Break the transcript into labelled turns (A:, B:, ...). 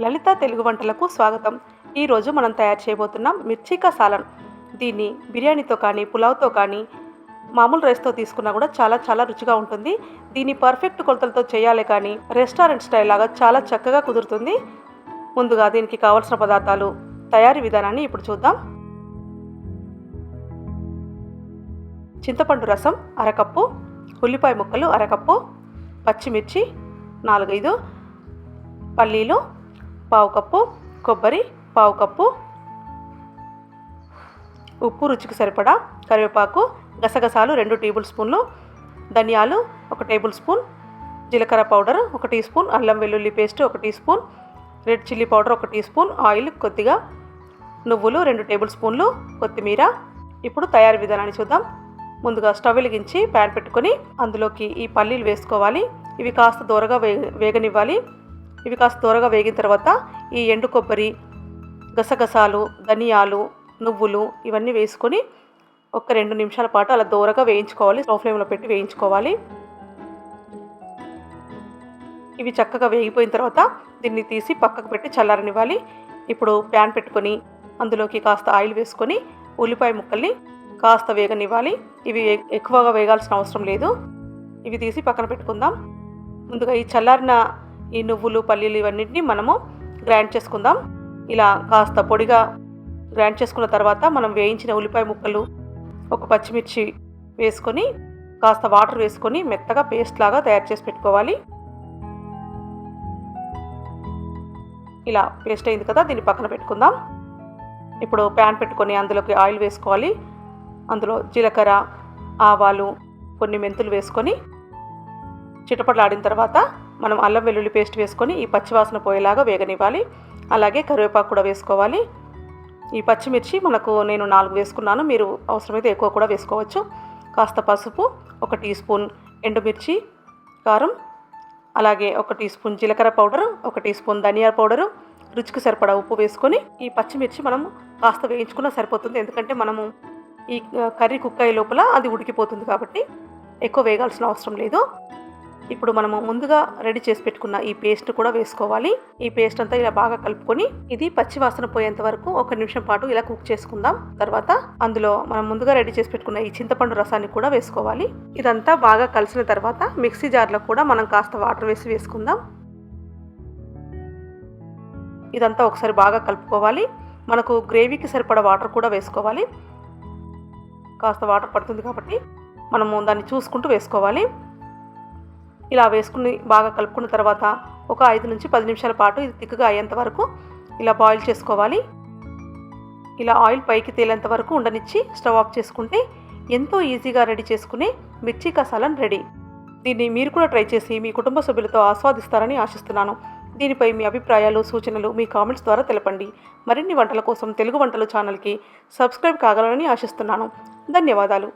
A: లలిత తెలుగు వంటలకు స్వాగతం. ఈరోజు మనం తయారు చేయబోతున్నాం మిర్చి కా సాలన్. దీన్ని బిర్యానీతో కానీ పులావ్తో కానీ మామూలు రైస్తో తీసుకున్నా కూడా చాలా రుచిగా ఉంటుంది. దీన్ని పర్ఫెక్ట్ కొలతలతో చేయాలి కానీ రెస్టారెంట్ స్టైల్ లాగా చాలా చక్కగా కుదురుతుంది. ముందుగా దీనికి కావలసిన పదార్థాలు, తయారీ విధానాన్ని ఇప్పుడు చూద్దాం. చింతపండు రసం అరకప్పు, ఉల్లిపాయ ముక్కలు అరకప్పు, పచ్చిమిర్చి 4-5, పల్లీలు పావు కప్పు, కొబ్బరి పావు కప్పు, ఉప్పు రుచికి సరిపడా, కరివేపాకు, గసగసాలు 2 టేబుల్ స్పూన్లు, ధనియాలు 1 టేబుల్ స్పూన్, జీలకర్ర పౌడర్ 1 టీ స్పూన్, అల్లం వెల్లుల్లి paste 1 tea spoon, red chilli powder 1 tea spoon, oil కొద్దిగా, నువ్వులు 2 టేబుల్ స్పూన్లు, కొత్తిమీర. ఇప్పుడు తయారీ విధానాన్ని చూద్దాం. ముందుగా స్టవ్ వెలిగించి ప్యాన్ పెట్టుకొని అందులోకి ఈ పల్లీలు వేసుకోవాలి. ఇవి కాస్త దూరగా వేగనివ్వాలి. ఇవి కాస్త దూరగా వేగిన తర్వాత ఈ ఎండు కొబ్బరి, గసగసాలు, ధనియాలు, నువ్వులు ఇవన్నీ వేసుకొని 1-2 నిమిషాల పాటు అలా దూరగా వేయించుకోవాలి. స్టవ్ ఫ్లేమ్లో పెట్టి వేయించుకోవాలి. ఇవి చక్కగా వేగిపోయిన తర్వాత దీన్ని తీసి పక్కకు పెట్టి చల్లారనివ్వాలి. ఇప్పుడు ప్యాన్ పెట్టుకొని అందులోకి కాస్త ఆయిల్ వేసుకొని ఉల్లిపాయ ముక్కల్ని కాస్త వేగనివ్వాలి. ఇవి ఎక్కువగా వేగాల్సిన అవసరం లేదు. ఇవి తీసి పక్కన పెట్టుకుందాం. ముందుగా ఈ చల్లారిన ఈ నువ్వులు, పల్లీలు ఇవన్నింటినీ మనము గ్రైండ్ చేసుకుందాం. ఇలా కాస్త పొడిగా గ్రైండ్ చేసుకున్న తర్వాత మనం వేయించిన ఉల్లిపాయ ముక్కలు, 1 పచ్చిమిర్చి వేసుకొని కాస్త వాటర్ వేసుకొని మెత్తగా పేస్ట్ లాగా తయారు చేసి పెట్టుకోవాలి. ఇలా పేస్ట్ అయింది కదా, దీన్ని పక్కన పెట్టుకుందాం. ఇప్పుడు ప్యాన్ పెట్టుకొని అందులోకి ఆయిల్ వేసుకోవాలి. అందులో జీలకర్ర, ఆవాలు, కొన్ని మెంతులు వేసుకొని చిటపటలాడిన తర్వాత మనం అల్లం వెల్లుల్లి పేస్ట్ వేసుకొని ఈ పచ్చివాసన పోయేలాగా వేగనివ్వాలి. అలాగే కరివేపాకు కూడా వేసుకోవాలి. ఈ పచ్చిమిర్చి నేను 4 వేసుకున్నాను. మీరు అవసరమైతే ఎక్కువ కూడా వేసుకోవచ్చు. కాస్త పసుపు, 1 టీ స్పూన్ ఎండుమిర్చి కారం, అలాగే 1 టీ స్పూన్ జీలకర్ర పౌడరు, 1 టీ స్పూన్ ధనియాల పౌడరు, రుచికి సరిపడా ఉప్పు వేసుకొని ఈ పచ్చిమిర్చి మనం కాస్త వేయించుకున్నా సరిపోతుంది. ఎందుకంటే మనము ఈ కర్రీ కుక్ అయ్యే లోపల అది ఉడికిపోతుంది కాబట్టి ఎక్కువ వేగాల్సిన అవసరం లేదు. ఇప్పుడు మనము ముందుగా రెడీ చేసి పెట్టుకున్న ఈ పేస్ట్ కూడా వేసుకోవాలి. ఈ పేస్ట్ అంతా ఇలా బాగా కలుపుకొని ఇది పచ్చి వాసన పోయేంత వరకు 1 నిమిషం పాటు ఇలా కుక్ చేసుకుందాం. తర్వాత అందులో మనం ముందుగా రెడీ చేసి పెట్టుకున్న ఈ చింతపండు రసాన్ని కూడా వేసుకోవాలి. ఇదంతా బాగా కలిసిన తర్వాత మిక్సీ జార్లో కూడా మనం కాస్త వాటర్ వేసుకుందాం. ఇదంతా ఒకసారి బాగా కలుపుకోవాలి. మనకు గ్రేవీకి సరిపడా వాటర్ కూడా వేసుకోవాలి. కాస్త వాటర్ పడుతుంది కాబట్టి మనము దాన్ని చూసుకుంటూ వేసుకోవాలి. ఇలా వేసుకుని బాగా కలుపుకున్న తర్వాత ఒక 5 నుంచి 10 నిమిషాల పాటు ఇది తిక్కుగా అయ్యేంత వరకు ఇలా బాయిల్ చేసుకోవాలి. ఇలా ఆయిల్ పైకి తేలేంత వరకు ఉండనిచ్చి స్టవ్ ఆఫ్ చేసుకుంటే ఎంతో ఈజీగా రెడీ చేసుకునే మిర్చి కా సాలన్ రెడీ. దీన్ని మీరు కూడా ట్రై చేసి మీ కుటుంబ సభ్యులతో ఆస్వాదిస్తారని ఆశిస్తున్నాను. దీనిపై మీ అభిప్రాయాలు, సూచనలు మీ కామెంట్స్ ద్వారా తెలపండి. మరిన్ని వంటల కోసం తెలుగు వంటలు ఛానల్కి సబ్స్క్రైబ్ కాగలరని ఆశిస్తున్నాను. ధన్యవాదాలు.